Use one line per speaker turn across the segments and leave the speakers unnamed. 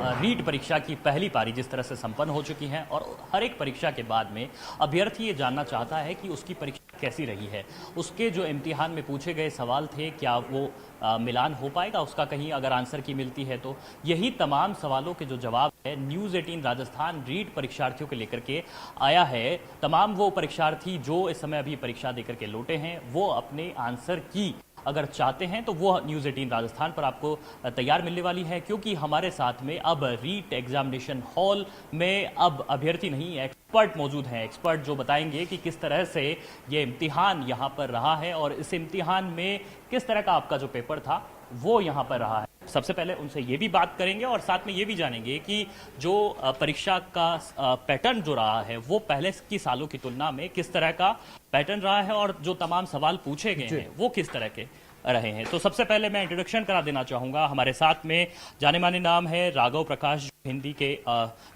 रीट परीक्षा की पहली पारी जिस तरह से संपन्न हो चुकी है और हर एक परीक्षा के बाद में अभ्यर्थी ये जानना चाहता है कि उसकी परीक्षा कैसी रही है, उसके जो इम्तिहान में पूछे गए सवाल थे क्या वो मिलान हो पाएगा उसका, कहीं अगर आंसर की मिलती है तो। यही तमाम सवालों के जो जवाब है न्यूज़ 18 राजस्थान रीट परीक्षार्थियों को लेकर के आया है। तमाम वो परीक्षार्थी जो इस समय अभी परीक्षा देकर के लौटे हैं वो अपने आंसर की अगर चाहते हैं तो वो न्यूज़ 18 राजस्थान पर आपको तैयार मिलने वाली है, क्योंकि हमारे साथ में अब रीट एग्जामिनेशन हॉल में अब अभ्यर्थी नहीं एक्सपर्ट मौजूद हैं। एक्सपर्ट जो बताएंगे कि किस तरह से ये इम्तिहान यहाँ पर रहा है और इस इम्तिहान में किस तरह का आपका जो पेपर था वो यहाँ पर रहा है। सबसे पहले उनसे ये भी बात करेंगे और साथ में ये भी जानेंगे कि जो परीक्षा का पैटर्न जो रहा है वो पहले की सालों की तुलना में किस तरह का पैटर्न रहा है और जो तमाम सवाल पूछे गए हैं वो किस तरह के रहे हैं। तो सबसे पहले मैं इंट्रोडक्शन करा देना चाहूँगा। हमारे साथ में जाने माने नाम है राघव प्रकाश, जो हिंदी के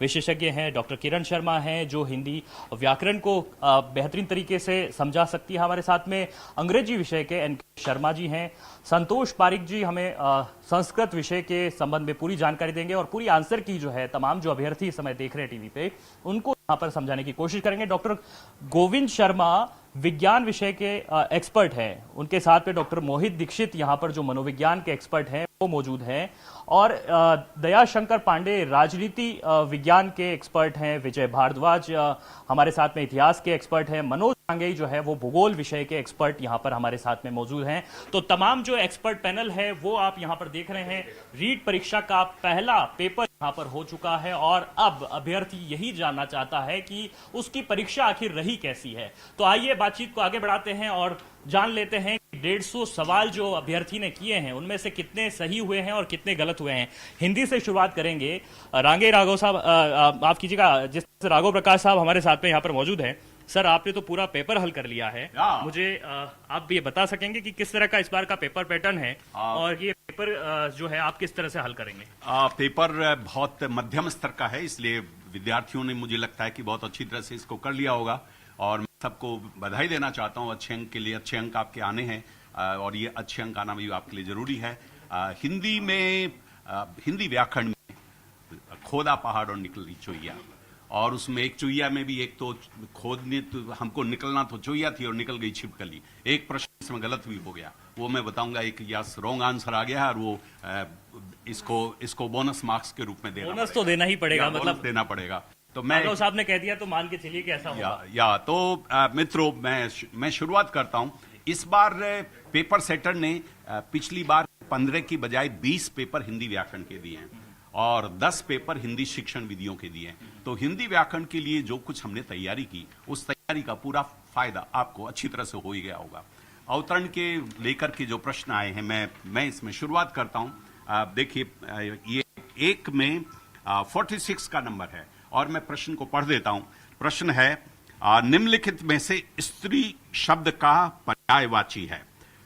विशेषज्ञ हैं, डॉक्टर किरण शर्मा हैं जो हिंदी व्याकरण को बेहतरीन तरीके से समझा सकती है। हमारे साथ में अंग्रेजी विषय के एन शर्मा जी हैं। संतोष पारिक जी हमें संस्कृत विषय के संबंध में पूरी जानकारी देंगे और पूरी आंसर की जो है तमाम जो अभ्यर्थी इस समय देख रहे हैं टीवी पे उनको यहाँ पर समझाने की कोशिश करेंगे। डॉक्टर गोविंद शर्मा विज्ञान विषय के एक्सपर्ट हैं, उनके साथ में डॉक्टर मोहित दीक्षित यहाँ पर जो मनोविज्ञान के एक्सपर्ट हैं वो मौजूद हैं और दयाशंकर पांडे राजनीति विज्ञान के एक्सपर्ट हैं। विजय भारद्वाज हमारे साथ में इतिहास के एक्सपर्ट हैं। मनोज सांगई जो है वो भूगोल विषय के एक्सपर्ट यहाँ पर हमारे साथ में मौजूद हैं। तो तमाम जो एक्सपर्ट पैनल है वो आप यहाँ पर देख रहे हैं। रीट परीक्षा का पहला पेपर यहाँ पर हो चुका है और अब अभ्यर्थी यही जानना चाहता है कि उसकी परीक्षा आखिर रही कैसी है। तो आइए बातचीत को आगे बढ़ाते हैं और जान लेते हैं कि 150 सवाल जो अभ्यर्थी ने किए हैं उनमें से कितने सही हुए हैं और कितने गलत हुए हैं। हिंदी से शुरुआत करेंगे। राघव साहब माफ कीजिएगा, जिस तरह राघव प्रकाश साहब हमारे साथ में यहाँ पर मौजूद हैं। सर आपने तो पूरा पेपर हल कर लिया है, मुझे आप ये बता सकेंगे कि किस तरह का इस बार का पेपर पैटर्न है और ये पेपर जो है आप किस तरह से हल करेंगे?
पेपर बहुत मध्यम स्तर का है, इसलिए विद्यार्थियों ने मुझे लगता है कि बहुत अच्छी तरह से इसको कर लिया होगा और मैं सबको बधाई देना चाहता हूं। अच्छे अंक के लिए अच्छे अंक आपके आने हैं और ये अच्छे अंक आना भी आपके लिए जरूरी है। हिंदी में हिंदी व्याकरण में खोदा पहाड़ और निकली चोइया, और उसमें एक चुईया में भी एक तो खोदने तो हमको निकलना तो चुईया थी और निकल गई छिपकली। एक प्रश्न इसमें गलत भी हो गया, वो मैं बताऊंगा। एक यस रॉन्ग आंसर आ गया है और वो इसको बोनस मार्क्स के रूप में देना
बोनस तो देना ही पड़ेगा, मतलब
देना पड़ेगा। तो मैं
साहब ने कह दिया तो मान के चलिए कि ऐसा होगा।
तो मित्रों मैं शुरुआत करता हूं। इस बार पेपर सेटर ने पिछली बार 15 की बजाय 20 पेपर हिंदी व्याकरण के दिए हैं और 10 पेपर हिंदी शिक्षण विधियों के दिए हैं। तो हिंदी व्याकरण के लिए जो कुछ हमने तैयारी की उस तैयारी का पूरा फायदा आपको अच्छी तरह से हो ही गया होगा। अवतरण के लेकर के जो प्रश्न आए हैं मैं इसमें शुरुआत करता हूं। देखिए ये एक में 46 का नंबर है और मैं प्रश्न को पढ़ देता हूं। प्रश्न है निम्नलिखित में से स्त्री शब्द का पर्यायवाची है।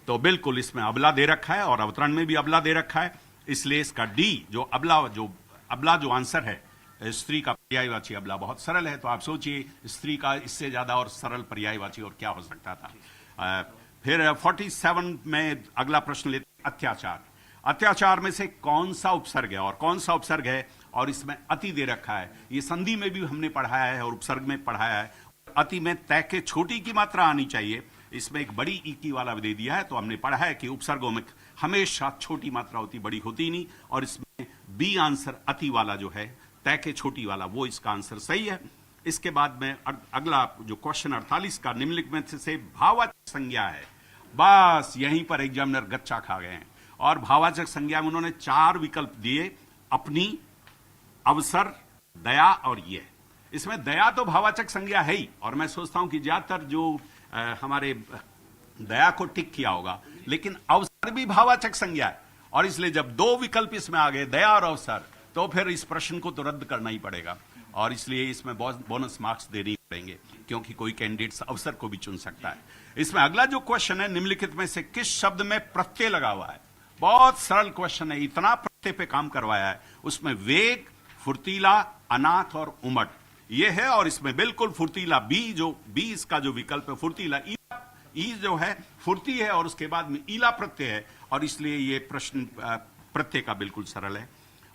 तो बिल्कुल इसमें अबला दे रखा है और अवतरण में भी अबला दे रखा है, इसलिए इसका डी जो अबला जो आंसर है स्त्री का पर्यायवाची अबला बहुत सरल है। तो आप सोचिए स्त्री का इससे ज्यादा और सरल पर्यायवाची और क्या हो सकता था। फिर 47 में अगला प्रश्न लेते अत्याचार। अत्याचार में से कौन सा उपसर्ग है और कौन सा उपसर्ग है, और इसमें अति दे रखा है। ये संधि में भी हमने पढ़ाया है और उपसर्ग में पढ़ाया है। अति में तय के छोटी की मात्रा आनी चाहिए, इसमें एक बड़ी ई की वाला दे दिया है। तो हमने पढ़ा है कि उपसर्गों में हमेशा छोटी मात्रा होती, बड़ी होती नहीं। और इसमें बी आंसर अति वाला जो है तय के छोटी वाला वो इसका आंसर सही है। इसके बाद में अगला जो क्वेश्चन 48 का निम्नलिखित में से भाववाचक संज्ञा है। बस यहीं पर एग्जामिनर गच्चा खा गए हैं और भाववाचक संज्ञा में उन्होंने 4 विकल्प दिए, अपनी, अवसर, दया और ये। इसमें दया तो भाववाचक संज्ञा है ही और मैं सोचता हूं कि ज्यादातर जो हमारे दया को टिक किया होगा, लेकिन अवसर भी भाववाचक संज्ञा है और इसलिए जब 2 विकल्प इसमें आ गए दया और अवसर, तो फिर इस प्रश्न को तो रद्द करना ही पड़ेगा और इसलिए इसमें बोनस मार्क्स देने पड़ेंगे क्योंकि कोई कैंडिडेट अवसर को भी चुन सकता है। इसमें अगला जो क्वेश्चन है निम्नलिखित में से किस शब्द में प्रत्यय लगा हुआ है। बहुत सरल क्वेश्चन है, इतना प्रत्यय पे काम करवाया है। उसमें वेग, फुर्तीला, अनाथ और उमट ये है और इसमें बिल्कुल फुर्तीला बी इसका जो विकल्प है फुर्तीला, ई जो है फुर्ती है और उसके बाद में ईला प्रत्यय है और इसलिए ये प्रश्न प्रत्यय का बिल्कुल सरल है।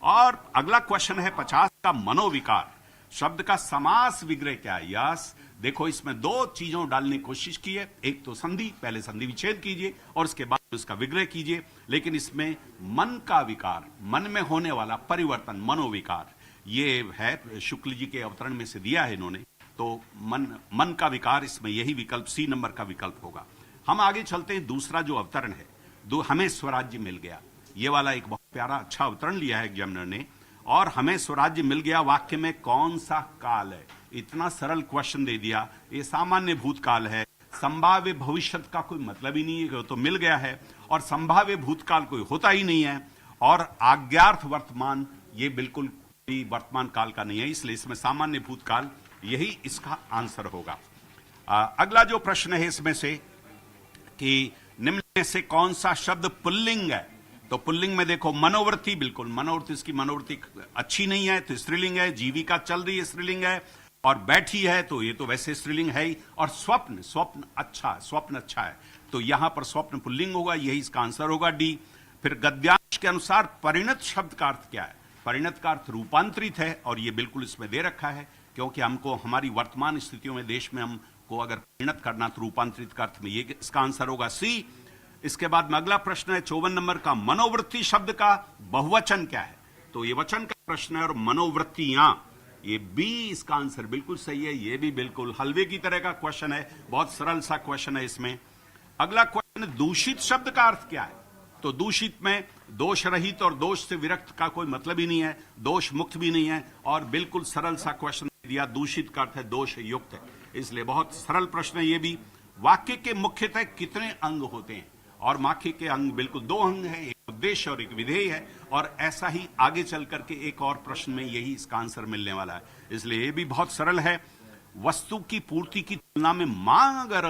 और अगला क्वेश्चन है 50 का मनोविकार। शब्द का समास विग्रह क्या है? यस, देखो इसमें दो चीजों डालने की कोशिश की है। एक तो संधि, पहले संधि विच्छेद कीजिए और उसके बाद उसका विग्रह कीजिए। लेकिन इसमें मन का विकार, मन में होने वाला परिवर्तन, मनोविकार, ये है शुक्ल जी के अवतरण में से दिया है इन्होंने। तो मन का विकार, इसमें यही विकल्प सी नंबर का विकल्प होगा। हम आगे चलते हैं। दूसरा जो अवतरण है, हमें स्वराज्य मिल गया, ये वाला एक बहुत प्यारा अच्छा अवतरण लिया है एग्जामिनर ने। और हमें स्वराज्य मिल गया वाक्य में कौन सा काल है? इतना सरल क्वेश्चन दे दिया। ये सामान्य भूतकाल है, संभाव्य भविष्य का कोई मतलब ही नहीं है, तो मिल गया है। और संभाव्य भूतकाल कोई होता ही नहीं है। और आज्ञार्थ वर्तमान, ये बिल्कुल कोई वर्तमान काल का नहीं है, इसलिए इसमें सामान्य भूतकाल यही इसका आंसर होगा। अगला जो प्रश्न है इसमें से कि निम्न में से कौन सा शब्द पुल्लिंग है? तो पुल्लिंग में देखो मनोवृत्ति, बिल्कुल मनोवृत्ति, इसकी मनोवृत्ति अच्छी नहीं है तो स्त्रीलिंग है। जीविका चल रही है, स्त्रीलिंग है। और बैठी है तो ये तो वैसे स्त्रीलिंग है ही। और स्वप्न, स्वप्न अच्छा है, तो यहां पर स्वप्न पुल्लिंग होगा, यही इसका आंसर होगा डी। फिर गद्यांश के अनुसार परिणत शब्द का अर्थ क्या है? परिणत का अर्थ रूपांतरित है, और ये बिल्कुल इसमें दे रखा है, क्योंकि हमको हमारी वर्तमान स्थितियों में देश में हमको अगर परिणत करना तो रूपांतरित का अर्थ में ये इसका आंसर होगा सी। इसके बाद में अगला प्रश्न है 54 नंबर का, मनोवृत्ति शब्द का बहुवचन क्या है? तो ये वचन का प्रश्न है, और मनोवृत्तियां, ये बी इसका आंसर बिल्कुल सही है। ये भी बिल्कुल हलवे की तरह का क्वेश्चन है, बहुत सरल सा क्वेश्चन है इसमें। अगला क्वेश्चन, दूषित शब्द का अर्थ क्या है? तो दूषित में दोष रहित और दोष से विरक्त का कोई मतलब ही नहीं है, दोष मुक्त भी नहीं है, और बिल्कुल सरल सा क्वेश्चन दिया। दूषित का अर्थ है दोष युक्त है, इसलिए बहुत सरल प्रश्न है ये भी। वाक्य के मुख्यतः कितने अंग होते हैं? और वाक्य के अंग बिल्कुल दो अंग है, एक उद्देश्य और एक विधेय है। और ऐसा ही आगे चल करके एक और प्रश्न में यही इसका आंसर मिलने वाला है, इसलिए ये भी बहुत सरल है। वस्तु की पूर्ति की तुलना में मांग अगर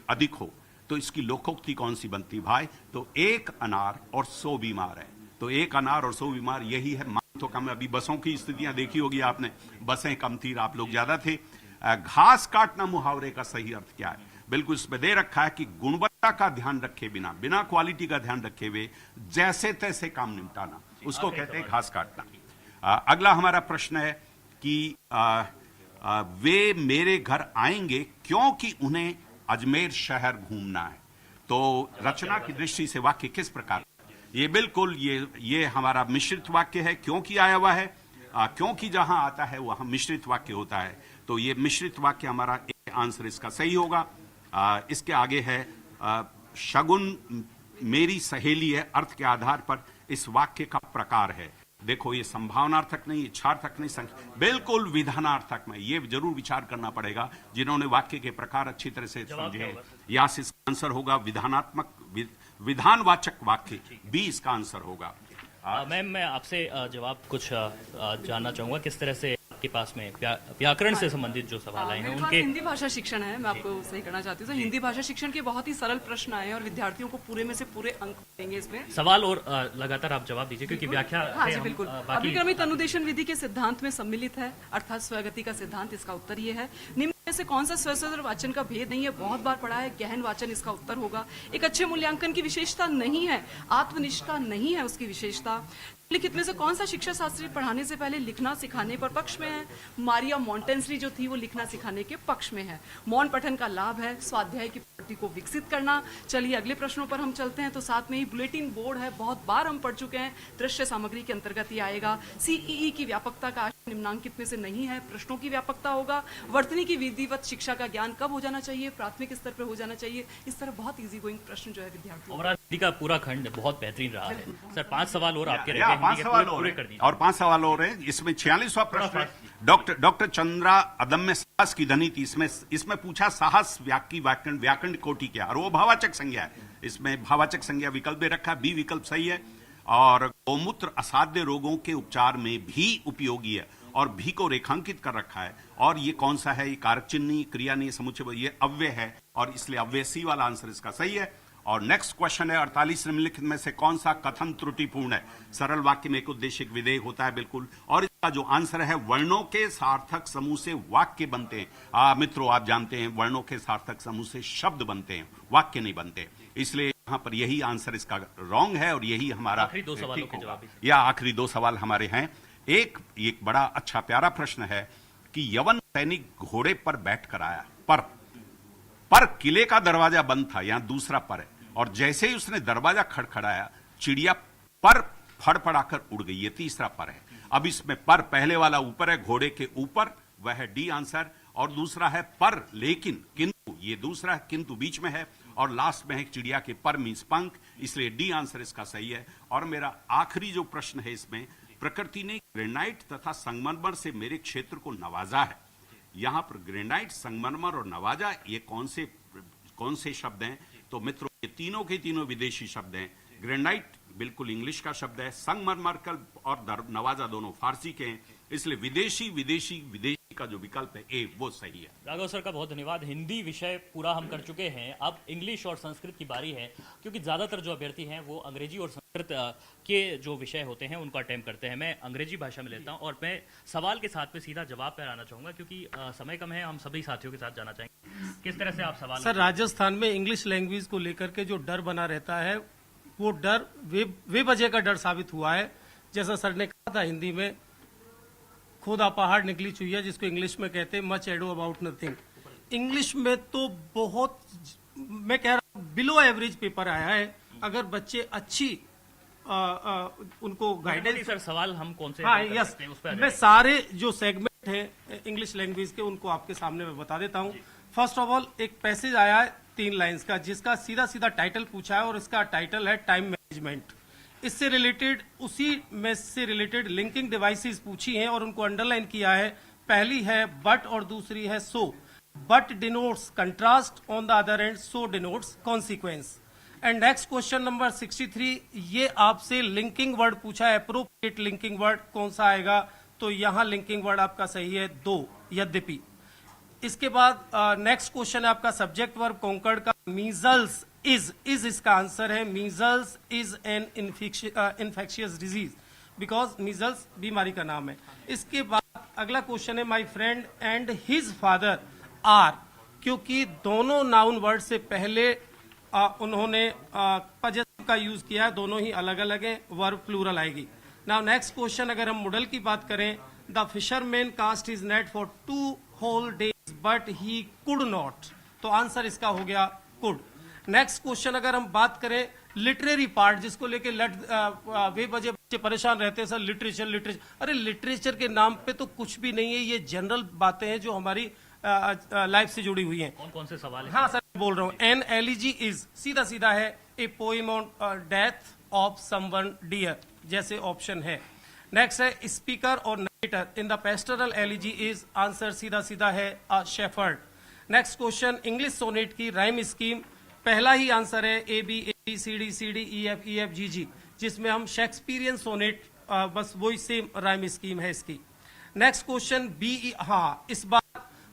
अधिक हो तो इसकी लोकोक्ति कौन सी बनती भाई? तो एक अनार और 100 बीमार है। तो एक अनार और 100 बीमार, यही है। मांग तो कम है। अभी बसों की स्थितियां देखी होगी आपने, बसें कम थी, आप लोग ज्यादा थे। घास काटना मुहावरे का सही अर्थ क्या है? बिल्कुल इसमें दे रखा है कि गुणवत्ता का ध्यान रखे बिना, बिना क्वालिटी का ध्यान रखे हुए जैसे तैसे काम निपटाना, उसको कहते हैं घास काटना। अगला हमारा प्रश्न है कि वे मेरे घर आएंगे क्योंकि उन्हें अजमेर शहर घूमना है। तो रचना की दृष्टि से वाक्य किस प्रकार? ये बिल्कुल ये हमारा मिश्रित वाक्य है, क्योंकि आया हुआ है। क्योंकि जहां आता है वहां मिश्रित वाक्य होता है, तो ये मिश्रित वाक्य हमारा आंसर इसका सही होगा। इसके आगे है शगुन मेरी सहेली है, अर्थ के आधार पर इस वाक्य का प्रकार है। देखो ये संभावनार्थक नहीं, इच्छार्थक नहीं, बिल्कुल विधानार्थक में। ये जरूर विचार करना पड़ेगा जिन्होंने वाक्य के प्रकार अच्छी तरह से समझे। या इसका आंसर होगा विधानात्मक, विधानवाचक वाक्य, बी इसका आंसर होगा।
मैम, मैं आपसे जवाब कुछ जानना चाहूंगा, किस तरह से आपके पास में व्याकरण से संबंधित जो सवाल आए हैं उनके।
हिंदी भाषा शिक्षण है, मैं आपको सही करना चाहती हूँ। तो हिंदी भाषा शिक्षण के बहुत ही सरल प्रश्न आए हैं और विद्यार्थियों को पूरे में से पूरे अंक देंगे इसमें।
सवाल और लगातार आप जवाब दीजिए, क्योंकि व्याख्या
हाँ जी बिल्कुल। अभिक्रमित अनुदेशन विधि के सिद्धांत में सम्मिलित है, अर्थात स्वगति का सिद्धांत। इसका उत्तर ये है। निम्न में से कौन सा स्वसदर वाचन का भेद नहीं है? बहुत बार पढ़ा है, गहन वाचन इसका उत्तर होगा। एक अच्छे मूल्यांकन की विशेषता नहीं है, आत्मनिष्ठा नहीं है उसकी विशेषता। लिखित में से कौन सा शिक्षा शास्त्री पढ़ाने से पहले लिखना सिखाने पर पक्ष में है? मारिया मॉन्टेंसरी जो थी वो लिखना सिखाने के पक्ष में है। मौन पठन का लाभ है स्वाध्याय की प्रवृत्ति को विकसित करना। चलिए अगले प्रश्नों पर हम चलते हैं। तो साथ में ही बुलेटिन बोर्ड है, बहुत बार हम पढ़ चुके हैं, दृश्य सामग्री के अंतर्गत ही आएगा। सीईई की व्यापकता का निम्नांकित में से नहीं है, प्रश्नों की व्यापकता होगा। वर्तनी की विधिवत शिक्षा का ज्ञान कब हो जाना चाहिए? प्राथमिक स्तर पर हो जाना चाहिए। इस तरह बहुत इजी गोइंग प्रश्न जो है विद्यार्थियों
का पूरा खंड बहुत बेहतरीन रहा है। सर 5 सवाल और आपके रह गए,
5 सवाल और और 5 सवाल और है। इसमें 46वां प्रश्न है डॉक्टर चंद्रा अदम्य साहस की धनी थी। इसमें पूछा साहस व्याकरण कोटि क्या, और वो भावाचक संज्ञा है। इसमें भावाचक संज्ञा विकल्प दे रखा है, बी विकल्प सही है। और गौमूत्र असाध्य रोगों के उपचार में भी उपयोगी है, और भी को रेखांकित कर रखा है। और ये कौन सा है? ये कारक चिन्ह, क्रिया नहीं, समुच्चय, ये अव्यय है, और इसलिए अव्यय सी वाला आंसर इसका सही है। और नेक्स्ट क्वेश्चन है 48 निम्नलिखित में से कौन सा कथन त्रुटिपूर्ण है? सरल वाक्य में एक उद्देश्य विधेय होता है बिल्कुल, और इसका जो आंसर है वर्णों के सार्थक समूह से वाक्य बनते हैं। मित्रों आप जानते हैं वर्णों के सार्थक समूह से शब्द बनते हैं, वाक्य नहीं बनते। इसलिए यहाँ पर यही आंसर इसका रॉन्ग है और यही हमारा
आखिरी दो सवालों
ठीक
के
होगा।
जवाब भी।
या आखिरी दो सवाल हमारे हैं। एक बड़ा अच्छा प्यारा प्रश्न है कि यवन सैनिक घोड़े पर बैठ कर आया, पर किले का दरवाजा बंद था, यहां दूसरा पर है, और जैसे ही उसने दरवाजा खड़खड़ाया चिड़िया पर फड़फड़ाकर उड़ गई, ये तीसरा पर है। अब इसमें पर पहले वाला ऊपर है, घोड़े के ऊपर, वह है डी आंसर, और दूसरा है पर लेकिन किंतु, ये दूसरा है, किंतु बीच में है, और लास्ट में है चिड़िया के पर मींस पंख, इसलिए डी आंसर इसका सही है। और मेरा आखिरी जो प्रश्न है इसमें, प्रकृति ने ग्रेनाइट तथा संगमरमर से मेरे क्षेत्र को नवाजा है। यहां पर ग्रेनाइट, संगमरमर और नवाजा, ये कौन से शब्द हैं? तो मित्रों, ये तीनों के तीनों विदेशी शब्द हैं। ग्रेनाइट बिल्कुल इंग्लिश का शब्द है, संगमरमर और नवाजा दोनों फारसी के हैं, इसलिए विदेशी का जो विकल्प है ए, वो सही है।
राघव सर का बहुत धन्यवाद। हिंदी विषय पूरा हम कर चुके हैं, अब इंग्लिश और संस्कृत की बारी है, क्योंकि ज्यादातर जो अभ्यर्थी हैं वो अंग्रेजी और संस्कृत के जो विषय होते हैं उनको अटेम्प्ट करते हैं। मैं अंग्रेजी भाषा में लेता हूं और मैं सवाल के साथ में सीधा जवाब पर आना चाहूंगा, क्योंकि समय कम है, हम सभी साथियों के साथ जाना चाहेंगे। किस तरह से आप सवाल?
सर, राजस्थान में इंग्लिश लैंग्वेज को लेकर के जो डर बना रहता है, वो डर वे वजह का डर साबित हुआ है। जैसा सर ने कहा था हिंदी में, खुदा पहाड़ निकली चुईया, जिसको इंग्लिश में कहते हैं much ado about nothing. English में तो बहुत, मैं कह रहा हूं, बिलो एवरेज पेपर आया है। अगर बच्चे अच्छी उनको गाइडेंस।
सर सवाल हम कौन से?
हाँ, यस, मैं सारे जो सेगमेंट हैं इंग्लिश लैंग्वेज के उनको आपके सामने मैं बता देता हूं। फर्स्ट ऑफ ऑल, एक पैसेज आया है 3 लाइंस का, जिसका सीधा सीधा टाइटल पूछा है, और इसका टाइटल है टाइम मैनेजमेंट। इससे रिलेटेड, उसी में से रिलेटेड लिंकिंग डिवाइसेस पूछी हैं और उनको अंडरलाइन किया है। पहली है बट और दूसरी है so. But denotes contrast, on the other hand so denotes consequence. And next question number 63, ये आपसे लिंकिंग वर्ड पूछा है, अप्रोप्रिएट लिंकिंग वर्ड कौन सा आएगा? तो यहां लिंकिंग वर्ड आपका सही है दो, यद्यपि। इसके बाद नेक्स्ट क्वेश्चन है आपका सब्जेक्ट वर्ब कॉन्कर्ड का, मीजल्स इज इसका आंसर है। Measles is an infectious disease, because measles बीमारी का नाम है। इसके बाद अगला क्वेश्चन है my friend and his father are, क्योंकि दोनों नाउन वर्ड से पहले उन्होंने पजेसिव का यूज किया है, दोनों ही अलग अलग है, वर्ब प्लूरल आएगी। नाउ नेक्स्ट क्वेश्चन, अगर हम मॉडल की बात करें, the fisherman cast his net for 2 whole days but he could not, तो आंसर इसका हो गया कुड। नेक्स्ट क्वेश्चन, अगर हम बात करें लिटरेरी पार्ट, जिसको लेके वे बच्चे परेशान रहते हैं, सर लिटरेचर, अरे लिटरेचर के नाम पे तो कुछ भी नहीं है, ये जनरल बातें हैं जो हमारी लाइफ से जुड़ी हुई हैं।
कौन से सवाल है?
हाँ सर, बोल रहा हूँ। एन एलिजी इज सीधा सीधा है a poem on death of someone dear, जैसे ऑप्शन है। नेक्स्ट है स्पीकर और narrator in the pastoral elegy is, answer सीधा सीधा है a shepherd. Next question, English sonnet की राइम स्कीम, पहला ही आंसर है A B C D E F G G, जिसमें हम शेक्सपियरियन सोनेट, बस वही सेम राइम स्कीम है इसकी। नेक्स्ट क्वेश्चन बी, हाँ, इस बार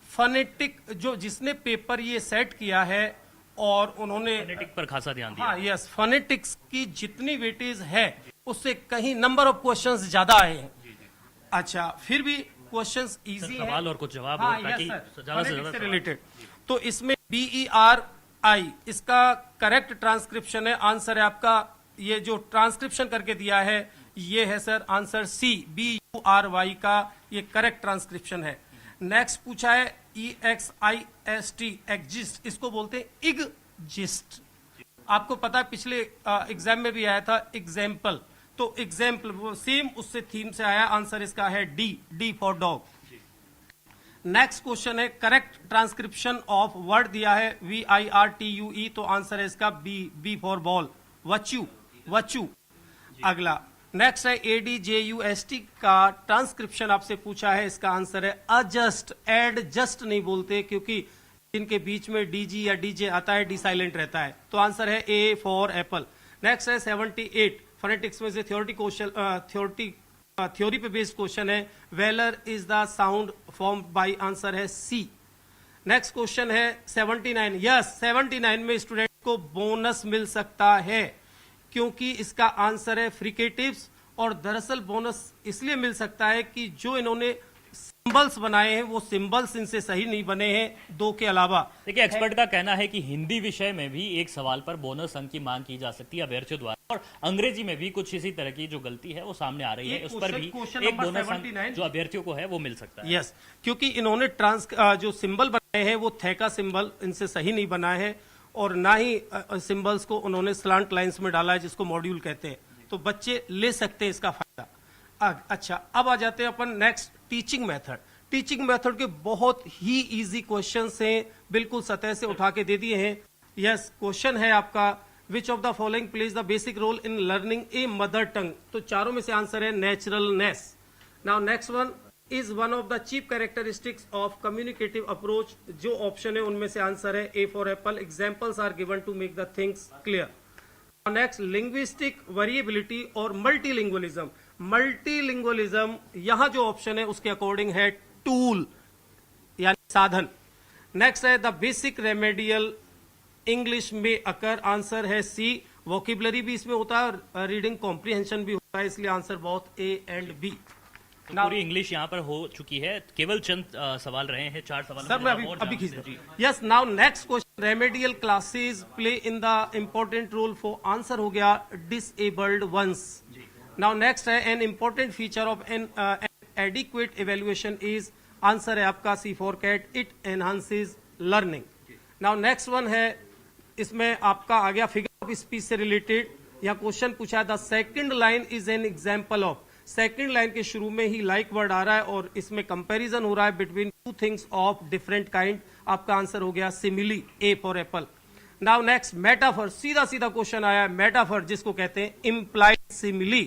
फनेटिक, जो जिसने पेपर ये सेट किया है और उन्होंने
फोनेटिक पर खासा ध्यान दिया।
हाँ, यस, फोनेटिक्स की जितनी वेटेज है उससे कहीं नंबर ऑफ क्वेश्चंस ज्यादा आए हैं। अच्छा, फिर भी क्वेश्चंस इजी हैं,
सवाल और कुछ जवाब,
हाँ,
ताकि ज्यादा से ज्यादा
रिलेटेड। तो इसमें BERI इसका करेक्ट ट्रांसक्रिप्शन है, आंसर है आपका, ये जो ट्रांसक्रिप्शन करके दिया है ये है सर आंसर C, BURY का ये करेक्ट ट्रांसक्रिप्शन है। नेक्स्ट पूछा है EXIST, एग्जिस्ट, इसको बोलते हैं इगजिस्ट। आपको पता है पिछले एग्जाम में भी आया था एग्जाम्पल, तो एग्जाम्पल वो सेम उससे थीम से आया, आंसर इसका है D for dog. Next question है करेक्ट ट्रांसक्रिप्शन ऑफ वर्ड दिया है VIRTUE, तो आंसर है इसका बी फॉर बॉल, वचू। अगला नेक्स्ट है ADJUST का ट्रांसक्रिप्शन आपसे पूछा है, इसका आंसर है अजस्ट। एडजस्ट नहीं बोलते, क्योंकि जिनके बीच में DG या DJ आता है डी साइलेंट रहता है, तो आंसर है A फॉर एप्पल। नेक्स्ट है 78, फोनेटिक्स में से थ्योरी पे बेस्ड क्वेश्चन है, velar is the sound form by, answer है C। नेक्स्ट क्वेश्चन है 79, यस 79 में स्टूडेंट को बोनस मिल सकता है, क्योंकि इसका आंसर है फ्रिकेटिव्स, और दरअसल बोनस इसलिए मिल सकता है कि जो इन्होंने सिंबल्स बनाए हैं वो सिंबल्स इनसे सही नहीं बने हैं, दो के अलावा।
देखिए, एक्सपर्ट का कहना है कि हिंदी विषय में भी एक सवाल पर बोनस अंक की मांग की जा सकती है अभ्यर्थियों द्वारा, और अंग्रेजी में भी कुछ इसी तरह की जो गलती है वो सामने आ रही है, उस पर भी एक बोनस अंक जो अभ्यर्थियों को है वो मिल सकता है।
यस, क्योंकि इन्होंने जो सिंबल बनाए हैं वो थे का सिंबल इनसे सही नहीं बना है, और ना ही सिंबल्स को उन्होंने स्लांट लाइंस में डाला है जिसको मॉड्यूल कहते हैं, तो बच्चे ले सकते हैं इसका फायदा। अच्छा, अब आ जाते हैं अपन next teaching method. Teaching method के बहुत ही इजी क्वेश्चंस हैं, बिल्कुल सतह से उठा के दे दिए हैं। यस, क्वेश्चन है आपका, which of the following plays the basic role in learning a mother tongue, तो चारों में से आंसर है naturalness. Now next one is one of the chief characteristics of communicative approach, जो ऑप्शन है उनमें से आंसर है A for apple, examples are given to make the things clear. Next, linguistic variability और मल्टीलिंगुअलिज्म। मल्टीलिंगुअलिज्म यहां जो option है उसके अकॉर्डिंग है टूल यानी साधन। नेक्स्ट है द बेसिक रेमेडियल इंग्लिश में अकर, आंसर है सी। वोकेबलरी भी इसमें होता है और रीडिंग कॉम्प्रिहेंशन भी होता है, इसलिए आंसर बहुत ए एंड बी।
तो पूरी इंग्लिश यहाँ पर हो चुकी है, केवल चंद सवाल रहे हैं, 4 सवाल।
सर मैं अभी खींच दूं। Yes, now next question, remedial classes play in the important role for, answer हो गया डिसेबल्ड वंस। नाउ नेक्स्ट है an important feature of an adequate evaluation is, answer है आपका C for cat, it enhances learning. Now next one है, इसमें आपका आ गया फिगर ऑफ स्पीच से रिलेटेड, या क्वेश्चन पूछा है the second line is an example of, second line के शुरू में ही लाइक वर्ड आ रहा है और इसमें कंपैरिजन हो रहा है between two things of different kind, आपका आंसर हो गया simile, A for Apple. Now next metaphor, सीधा सीधा क्वेश्चन आया है, मेटाफर जिसको कहते हैं इम्प्लाइड सिमिली,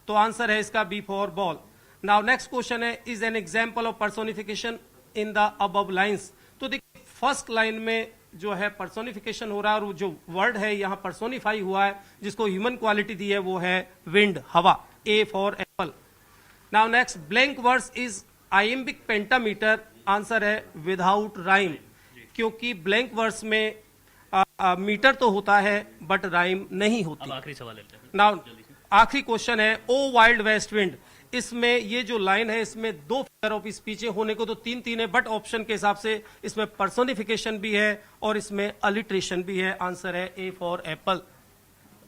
तो आंसर है इसका B for ball. Now next question है is an example of personification in the above lines, तो देखिए फर्स्ट लाइन में जो है पर्सोनिफिकेशन हो रहा है और जो वर्ड है यहां पर्सोनिफाई हुआ है जिसको ह्यूमन क्वालिटी दी है वो है विंड, हवा, ए for Apple. Now next blank words is iambic pentameter, answer है विदाउट राइम, क्योंकि ब्लैंक वर्ड्स में मीटर तो होता है बट राइम नहीं होती।
आखिरी सवाल लेते हैं।
नाउ आखिरी क्वेश्चन है ओ वाइल्ड वेस्ट विंड, इसमें ये जो लाइन है इसमें दो फिगर ऑफ स्पीच होने को तो तीन है, बट ऑप्शन के हिसाब से इसमें पर्सोनिफिकेशन भी है और इसमें अलिट्रेशन भी है, आंसर है ए फॉर एप्पल।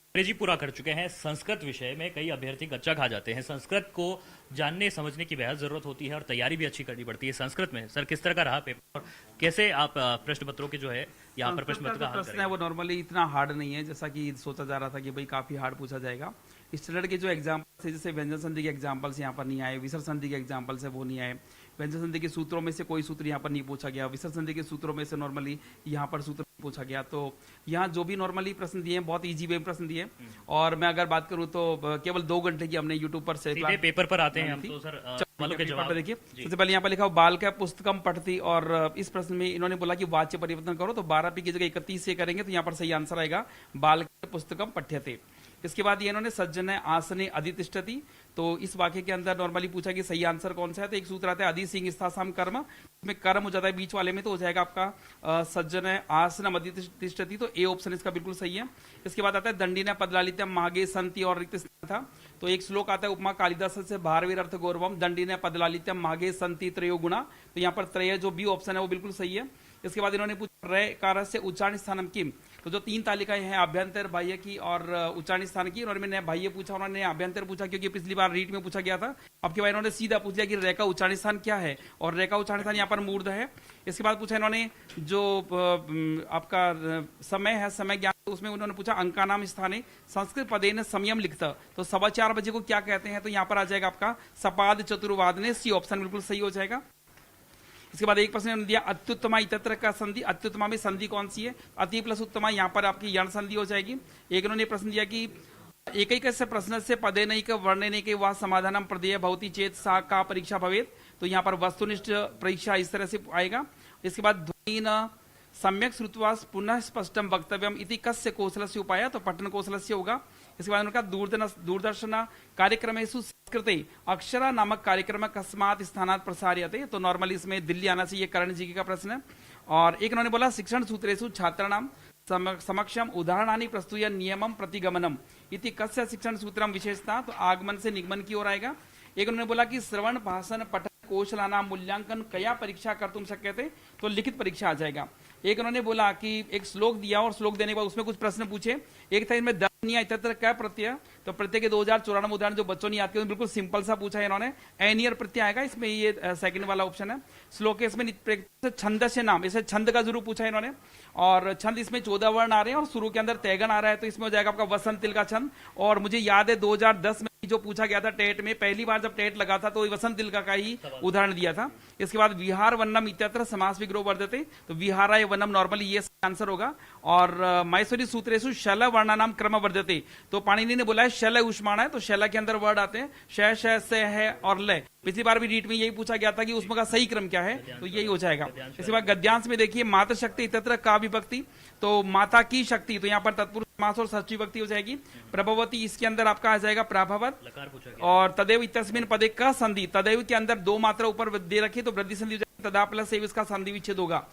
अंग्रेजी पूरा कर चुके हैं, संस्कृत विषय में कई अभ्यर्थी गच्चा खा जाते हैं, संस्कृत को जानने समझने की बेहद जरूरत होती है और तैयारी भी अच्छी करनी पड़ती है संस्कृत में। सर किस तरह का रहा पेपर, कैसे आप प्रश्न पत्रों के जो है यहाँ पर प्रश्न पत्र का हल
प्रश्न है वो नॉर्मली इतना हार्ड नहीं है जैसा कि सोचा जा रहा था कि भाई काफी हार्ड पूछा जाएगा। स्टैंडर्ड के जो एग्जाम्पल्स है, जैसे व्यंजन संधि के एग्जाम्पल्स यहाँ पर नहीं आए, विसर्ग संधि के एग्जाम्पल्स है वो नहीं आए, व्यंजन संधि के सूत्रों में से कोई सूत्र यहाँ पर नहीं पूछा गया, विसर्ग संधि के सूत्रों में से नॉर्मली यहाँ पर सूत्र पूछा गया, तो यहाँ जो भी नॉर्मली प्रश्न दिए हैं बहुत इजी वे प्रश्न दिए। और मैं अगर बात करूँ तो केवल 2 घंटे की हमने यूट्यूब पर से
पेपर पर आते हैं हम तो सर सवालों के जवाब
देखिए। सबसे पहले यहाँ पर लिखा बाल का पुस्तकम पठती, और इस प्रश्न में इन्होंने बोला कि वाच्य परिवर्तन करो, तो 12 पी की जगह 31 से करेंगे तो यहाँ पर सही आंसर आएगा बाल का पुस्तकम पठ्यते। इसके बाद ये इन्होंने सज्जन आसने अधितिष्ठति, तो इस वाक्य के अंदर नॉर्मली पूछा कि सही आंसर कौन सा है, तो एक सूत्र आता है अधि सिंह स्थासाम कर्म, इसमें कर्म हो जाता है बीच वाले में, तो हो जाएगा आपका सज्जन आसन अधितिष्ठति, तो ए ऑप्शन इसका बिल्कुल सही है। इसके बाद आता है दंडीना पदलालित्यम मागे संति और रिक्त स्थान था, तो एक श्लोक आता है उपमा कालिदास से भारवीर अर्थ गौरवम दंडीना पदलालित्यम मागे संति त्रयो गुणा, तो यहाँ पर त्रय जो बी ऑप्शन है वो बिल्कुल सही है। इसके बाद इन्होंने पूछा रे कार से उच्चारण स्थानम किम, तो जो 3 तालिकाएं हैं अभ्यंतर बाह्य की और उच्चारण स्थान की, उन्होंने बाह्य पूछा, उन्होंने अभ्यंतर पूछा क्योंकि पिछली बार रीट में पूछा गया था। अब के बाद इन्होंने सीधा पूछ लिया कि रे का उच्चारण स्थान क्या है, और रे का उच्चारण स्थान यहाँ पर मूर्ध है। इसके बाद पूछा इन्होंने जो आपका समय है समय ज्ञान, उसमें उन्होंने पूछा अंका नाम स्थाने संस्कृत पदे ने संयम लिखता, तो 4:15 बजे को क्या कहते हैं, तो यहाँ पर आ जाएगा आपका सपाद चतुर्वाद ने, सी ऑप्शन बिल्कुल सही हो जाएगा। इसके बाद एक प्रश्न दिया अत्युत्तमा इतत्र का संधि, अत्युत्तमा में संधि कौन सी है, अति प्लस उत्तमा, यहाँ पर आपकी यण संधि हो जाएगी। एक उन्होंने प्रश्न दिया कि एक प्रश्न से पदे नहीं के वर्णे नहीं के वह समाधानम प्रदेय भवती चेत सा का परीक्षा भवेत, तो यहाँ पर वस्तुनिष्ठ परीक्षा इस तरह से आएगा। इसके बाद ध्वनि न सम्यक श्रुत्वा पुनः स्पष्टम वक्तव्यम इति कस्य कौशलस्य उपाय, तो पठन कौशलस्य होगा। इसके बाद उन्होंने कहा दूरदर्शन कार्यक्रमेषु संस्कृते अक्षरा नामक कार्यक्रम कस्मात् स्थानात् प्रसार्यते, तो नॉर्मली इसमें दिल्ली आना चाहिए, कर्ण जी का प्रश्न है। और एक उन्होंने बोला शिक्षण सूत्रेषु छात्राणाम समक्षम उदाहरणानि प्रस्तुय नियमम प्रतिगमनम इति कस्य शिक्षण सूत्रम विशेषता, तो आगमन से निगमन की ओर आएगा। एक उन्होंने बोला कि श्रवण भाषण पठन कौशलाना मूल्यांकन कया परीक्षा कर तुम सकते थे, तो लिखित परीक्षा आ जाएगा। एक उन्होंने बोला कि एक श्लोक दिया और श्लोक देने के बाद उसमें कुछ प्रश्न पूछे। एक था इसमें दनिया इतर क्या प्रत्यय, तो प्रत्यय के 2094 उदाहरण जो बच्चों ने याद किया बिल्कुल सिंपल सा पूछा है इन्होंने। एनियर प्रत्यय आएगा इसमें, ये सेकंड वाला ऑप्शन है। श्लोक इसमें छंद से नाम, इसे छंद का जरूर पूछा है इन्होंने। और छंद इसमें 14 वर्ण आ रहे हैं और शुरू के अंदर तैगन आ रहा है, तो इसमें हो जाएगा आपका वसंत तिल का छंद। और मुझे याद है 2010 में जो पूछा गया था टेट में, पहली बार जब टेट लगा था तो वसंत तिल का ही उदाहरण दिया था। इसके बाद विहार वन्नम इत्यत्र समास विग्रह वर्धते, तो विहाराय वन्नम नॉर्मली ये आंसर होगा। और माहेश्वरी सूत्रेषु शैल वर्णानाम क्रम वर्धते, तो पाणिनि ने बोला है शैल उष्माण है, तो शैल के अंदर वर्ड आते हैं शय शय से है और लय। पिछली बार भी रीट में यही पूछा गया था कि उसमें का सही क्रम क्या है, तो यही हो जाएगा। इसके बाद गद्यांश में देखिए मातृ शक्ति इत्यत्र का विभक्ति, तो माता की शक्ति, तो यहाँ पर तत्पुरुष समास और षष्ठी विभक्ति हो जाएगी। प्रभवती इसके अंदर आपका आ जाएगा प्राभवत। और तदेव इत्यस्मिन् पदे का संधि, तदेव के अंदर 2 मात्रा ऊपर दे रखी तो वृद्धि संधि हो जाएगी, तदा प्लस एव इसका संधि विच्छेद होगा।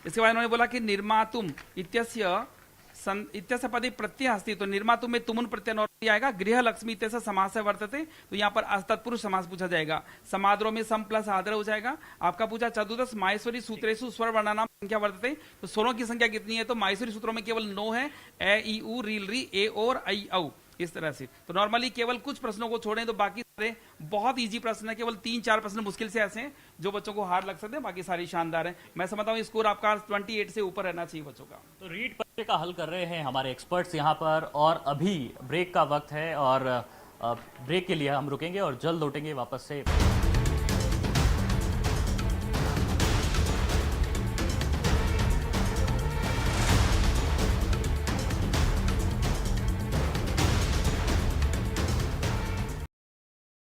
इसके बाद उन्होंने बोला कि निर्मातुम इत्यस्य पदे प्रत्यय अस्ति, तो निर्मातुम में तुमुन प्रत्यय नॉर्मली आएगा। गृह लक्ष्मी इत्यस्य समास वर्तते, तो यहाँ पर तत्पुरुष समास पूछा जाएगा। समाद्रो में सम प्लस आदर हो जाएगा। आपका पूछा चतुर्दश माहेश्वरी सूत्रेषु स्वर वर्णानाम संख्या वर्तते, तो स्वरों की संख्या कितनी है, तो माहेश्वरी सूत्रों में केवल 9 है, ए ई उ रील री ए और आई औ, इस तरह से। तो नॉर्मली केवल कुछ प्रश्नों को छोड़ें तो बाकी सारे बहुत इजी प्रश्न है, केवल 3-4 प्रश्न मुश्किल से ऐसे हैं जो बच्चों को हार्ड लग सकते हैं, बाकी सारी शानदार है। मैं समझता हूँ स्कोर आपका 28 से ऊपर रहना चाहिए बच्चों का।
तो रीट परीक्षा का हल कर रहे हैं हमारे एक्सपर्ट्स यहाँ पर, और अभी ब्रेक का वक्त है और ब्रेक के लिए हम रुकेंगे और जल्द लौटेंगे वापस से।